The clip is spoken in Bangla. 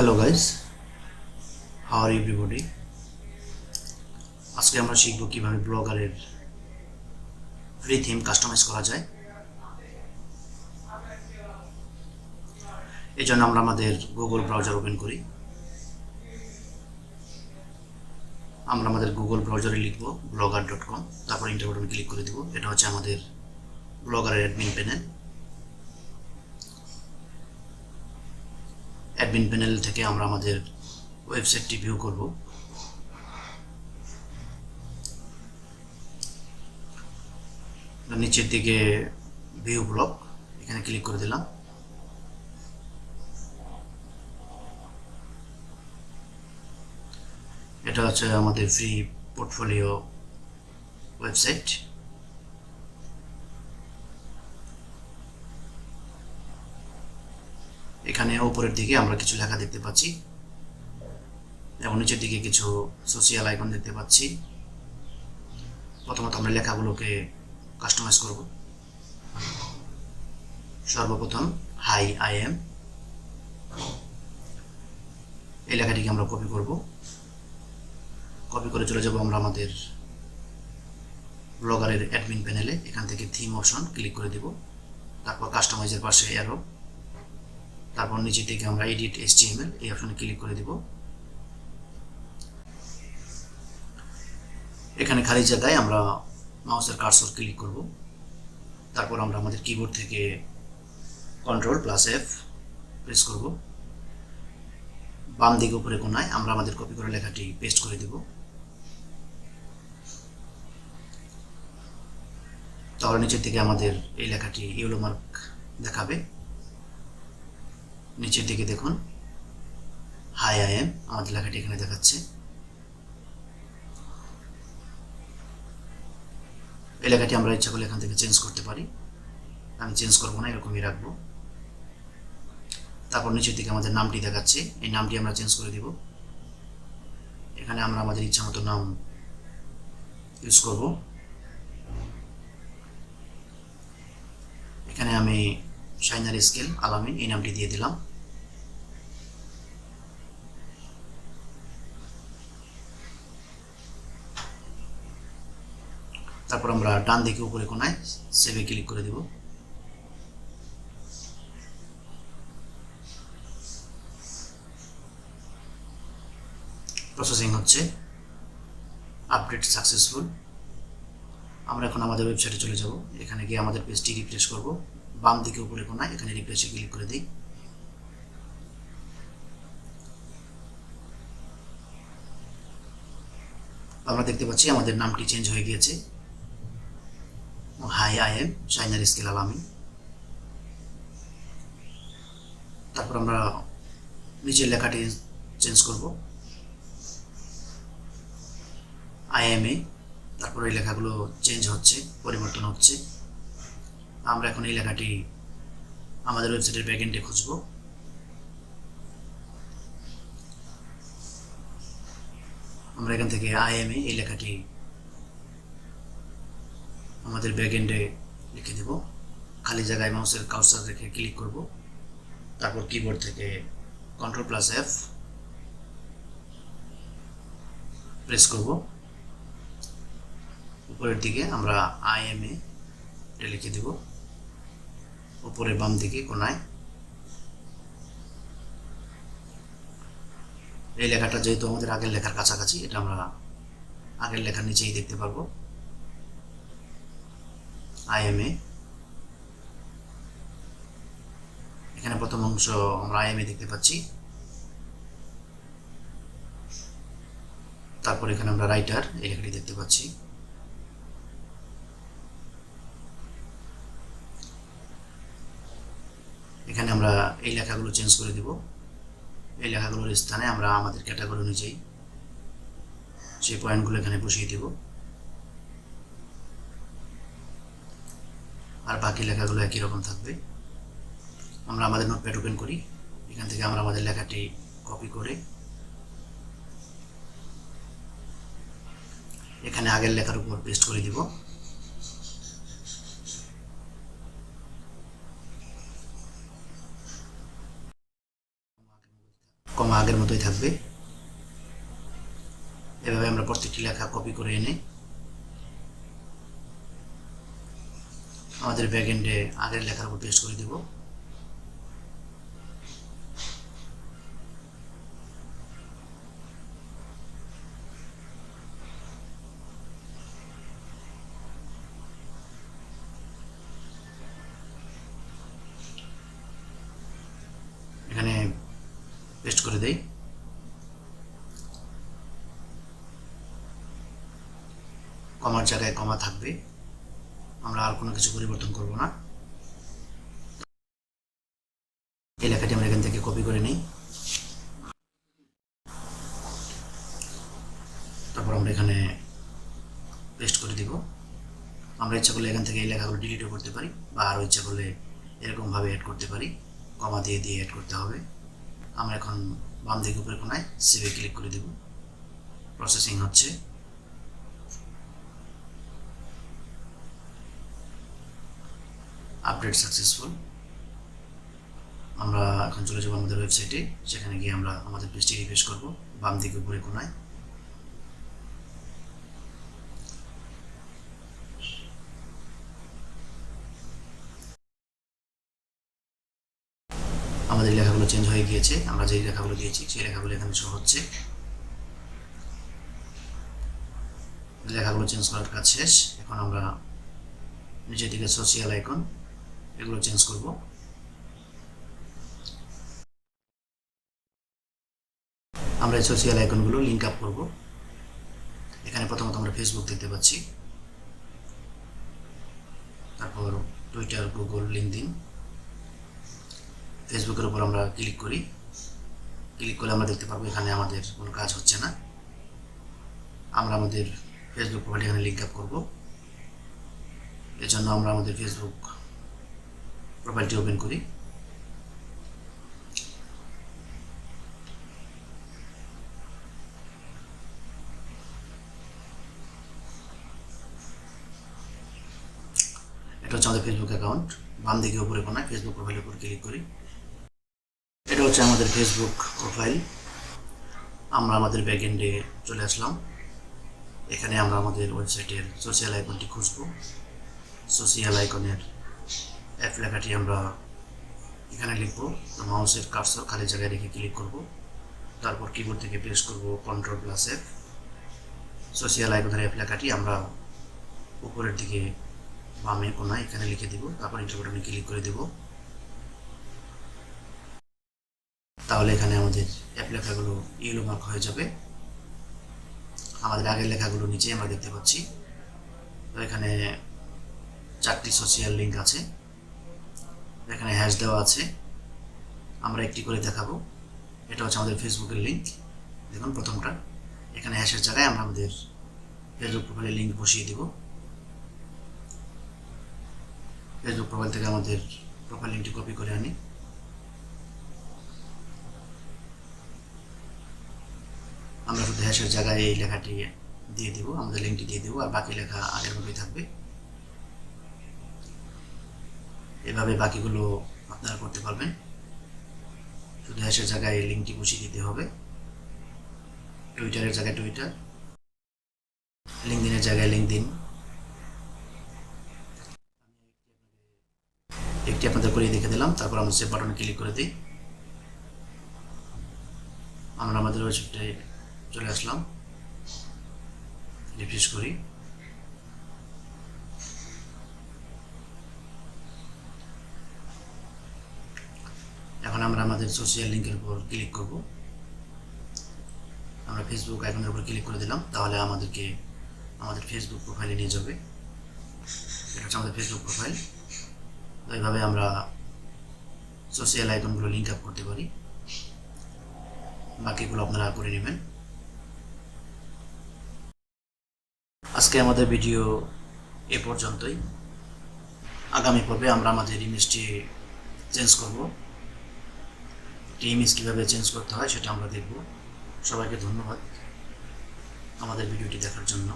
Hello guys, how are everybody. আজকে আমরা শিখব কিভাবে ব্লগারের ফ্রি থিম কাস্টমাইজ করা যায়। এই জন্য আমরা আমাদের গুগল ব্রাউজার ওপেন করি। আমরা আমাদের গুগল ব্রাউজারে লিখব blogger.com, তারপর ইন্টার বাটন ক্লিক করে দিব। এটা হচ্ছে আমাদের ব্লগারের অ্যাডমিন প্যানেল। অ্যাডমিন প্যানেল থেকে আমরা আমাদের ওয়েবসাইটটি ভিউ করব। নিচের দিকে ভিউ ব্লগ, এখানে ক্লিক করে দিলাম। এটা হচ্ছে আমাদের ফ্রি পোর্টফোলিও ওয়েবসাইট। এখানে উপরের দিকে আমরা কিছু লেখা দেখতে পাচ্ছি এবং নিচের দিকে কিছু সোশিয়াল আইকন দেখতে পাচ্ছি। প্রথমত আমরা লেখাগুলোকে কাস্টমাইজ করব। সর্বপ্রথম হাই আই এম, এই লেখাটিকে আমরা কপি করব। কপি করে চলে যাব আমরা আমাদের ব্লগারের অ্যাডমিন প্যানেলে। এখান থেকে থিম অপশন ক্লিক করে দিব, তারপর কাস্টমাইজের পাশে অ্যারো, তারপর নিচে থেকে আমরা এডিট HTML এই অপশনে ক্লিক করে দিব। এখানে খালি জায়গায় আমরা মাউসের কার্সর ক্লিক করব। তারপর আমরা আমাদের কিবোর্ড থেকে Ctrl+F প্রেস করব। বাম দিকে উপরে কোনায় আমরা আমাদের কপি করা লেখাটি পেস্ট করে দেব। তাহলে নিচের দিকে আমাদের এই লেখাটি ইয়েলো মার্ক দেখাবে। নিচের দিকে দেখুন হাই আই এম, আমাদের লেখাটি এখানে দেখাচ্ছে। এই লেখাটি আমরা ইচ্ছা করলে এখান থেকে চেঞ্জ করতে পারি। আমি চেঞ্জ করবো না, এরকমই রাখবো। তারপর নিচের দিকে আমাদের নামটি দেখাচ্ছে, এই নামটি আমরা চেঞ্জ করে দিব। এখানে আমরা আমাদের ইচ্ছা মতো নাম ইউজ করব। এখানে আমি শাইনার স্কেল আলামিন এই নামটি দিয়ে দিলাম। তারপর আমরা ডান দিকে উপরে কোনায় সেভে ক্লিক করে দেব। প্রসেসিং হচ্ছে, আপডেট সাকসেসফুল। আমরা এখন আমাদের ওয়েবসাইটে চলে যাব। এখানে গিয়ে আমাদের পেজটি রিফ্রেশ করব। বাম দিকে উপরে কোনায় এখানে রিফ্রেশে ক্লিক করে দিই। আমরা দেখতে পাচ্ছি আমাদের নামটি চেঞ্জ হয়ে গিয়েছে, hi I am shiner scale আলামিন। তারপর আমরা নিচের লেখাটি চেঞ্জ করব, আই এম এ। তারপর এই লেখাগুলো চেঞ্জ হচ্ছে, পরিবর্তন হচ্ছে। আমরা এখন এই লেখাটি আমাদের ওয়েবসাইটের ব্যাকএন্ডে খুঁজব। আমরা এখান থেকে আই এম এ এই লেখাটি আমাদের ব্যাকএন্ডে লিখে দেব। খালি জায়গায় মাউসের কার্সর রেখে ক্লিক করব। তারপর কিবোর্ড থেকে Ctrl+F প্রেস করব। উপরের দিকে আমরা আই এম এ লিখে দেব, উপরে বাম দিকে কোনায়। এই লেখাটা যেহেতু আমাদের আগের লেখার কাছাকাছি, এটা আমরা আগের লেখার নিচেই দেখতে পারবো। আই এম এ, এখানে প্রথম অংশ আমরা আই এম এ দেখতে পাচ্ছি। তারপর এখানে আমরা রাইটার এই লেখাটি দেখতে পাচ্ছি। এখানে আমরা এই লেখাগুলো চেঞ্জ করে দিব। এই লেখাগুলোর স্থানে আমরা আমাদের ক্যাটাগরি অনুযায়ী সেই পয়েন্টগুলো এখানে বসিয়ে দিব। আর বাকি লেখাগুলো একই রকম থাকবে। আমরা আমাদের নোটপ্যাড ওপেন করি। এখান থেকে আমরা আমাদের লেখাটি কপি করে এখানে আগের লেখার উপর পেস্ট করে দিব। কমা আগের মতোই থাকবে। এভাবে আমরা প্রত্যেকটি লেখা কপি করে এনে আমাদের ব্যাকএন্ডে আগের লেখার উপর পেস্ট করে দেব। এখানে পেস্ট করে দেই। কমার জায়গায় কমা থাকবে, আমরা আর কোনো কিছু পরিবর্তন করব না। এই লেখাটি আমরা এখান থেকে কপি করে নিই, তারপর আমরা এখানে পেস্ট করে দিব। আমরা ইচ্ছা করলে এখান থেকে এই লেখাগুলো ডিলিটও করতে পারি, বা আরও ইচ্ছা করলে এরকমভাবে অ্যাড করতে পারি, কমা দিয়ে দিয়ে অ্যাড করতে হবে। আমরা এখন বাম দিকে উপরে কোনায় সেভে ক্লিক করে দেব। প্রসেসিং হচ্ছে। Update successful. আমরা এখন চলে যাবো আমাদের ওয়েবসাইটে, সেখানে গিয়ে আমরা আমাদের পেজটি রিফ্রেশ করব। বাম দিকে উপরে কোনায় আমাদের লেখাগুলো চেঞ্জ হয়ে গিয়েছে। আমরা যেই লেখাগুলো দিয়েছি সেই লেখাগুলো এখানে শো হচ্ছে। লেখাগুলো চেঞ্জ করার কাজ শেষ। এখন আমরা নিচের দিকে সোশিয়াল আইকন এগুলো চেঞ্জ করব। আমরা এই সোশিয়াল আইকনগুলো লিঙ্ক আপ করব। এখানে প্রথমত আমরা ফেসবুক দেখতে পাচ্ছি, তারপর টুইটার, গুগল, লিঙ্কডইন। ফেসবুকের উপর আমরা ক্লিক করি। ক্লিক করলে আমরা দেখতে পারবো এখানে আমাদের কোনো কাজ হচ্ছে না। আমরা আমাদের ফেসবুক প্রোফাইলটি এখানে লিঙ্ক আপ করব। এর জন্য আমরা আমাদের ফেসবুক প্রোফাইলটি ওপেন করি। এটা হচ্ছে আমাদের ফেসবুক অ্যাকাউন্ট। বাম দিকে উপরে কোনায় ফেসবুক প্রোফাইলের উপর ক্লিক করি। এটা হচ্ছে আমাদের ফেসবুক প্রোফাইল। আমরা আমাদের ব্যাকএন্ডে চলে আসলাম। এখানে আমরা আমাদের ওয়েবসাইটের সোশিয়াল আইকনটি খুঁজব। সোশিয়াল আইকনের অ্যাপ লেখাটি আমরা এখানে লিখব। তো মাউসের কার্সর খালি জায়গায় রেখে ক্লিক করব, তারপর কিবোর্ড থেকে প্রেস করব Ctrl+F। সোশিয়াল আইকনের অ্যাপ লেখাটি আমরা উপরের দিকে বামে কোনায় এখানে লিখে দিব, তারপর এন্টার বাটনে ক্লিক করে দেব। তাহলে এখানে আমাদের অ্যাপ লেখাগুলো ইয়েলো মার্ক হয়ে যাবে। আমাদের আগের লেখাগুলো নিচে আমরা দেখতে পাচ্ছি। তো এখানে 4টি সোশিয়াল লিঙ্ক আছে, এখানে হ্যাশ দেওয়া আছে। আমরা একটি করে দেখাবো। এটা হচ্ছে আমাদের ফেসবুকের লিঙ্ক। দেখুন প্রথমটা, এখানে হ্যাশের জায়গায় আমরা আমাদের ফেসবুক প্রোফাইলের লিঙ্ক বসিয়ে দিব। ফেসবুক প্রোফাইল থেকে আমাদের প্রোফাইল লিঙ্কটি কপি করে আনি। আমরা শুধু হ্যাশের জায়গায় এই লেখাটি দিয়ে দিব, আমাদের লিঙ্কটি দিয়ে দেবো, আর বাকি লেখা আগের মতোই থাকবে। এভাবে বাকিগুলো আপনারা করতে পারবেন। শুধু হ্যাশের জায়গায় এই লিঙ্কটি বসিয়ে দিতে হবে। টুইটারের জায়গায় টুইটার, লিঙ্কডিনের জায়গায় লিঙ্কডিন। একটি আপনাদের করে দেখে দিলাম, তারপর আমরা সেভ বাটনে ক্লিক করে দিই। আমরা আমাদের ওয়েবসাইটে চলে আসলাম, রিফ্রেশ করি। এখন আমরা আমাদের সোশিয়াল লিঙ্কের উপর ক্লিক করব। আমরা ফেসবুক আইকনের উপর ক্লিক করে দিলাম, তাহলে আমাদেরকে আমাদের ফেসবুক প্রোফাইলে নিয়ে যাবে। এটা হচ্ছে আমাদের ফেসবুক প্রোফাইল। তো এইভাবে আমরা সোশিয়াল আইকনগুলো লিঙ্ক আপ করতে পারি। বাকিগুলো আপনারা করে নেবেন। আজকে আমাদের ভিডিও এ পর্যন্তই। আগামী পর্বে আমরা আমাদের ইমেজটি চেঞ্জ করব। ইমেজ কীভাবে চেঞ্জ করতে হয় সেটা আমরা দেখব। সবাইকে ধন্যবাদ আমাদের ভিডিওটি দেখার জন্য।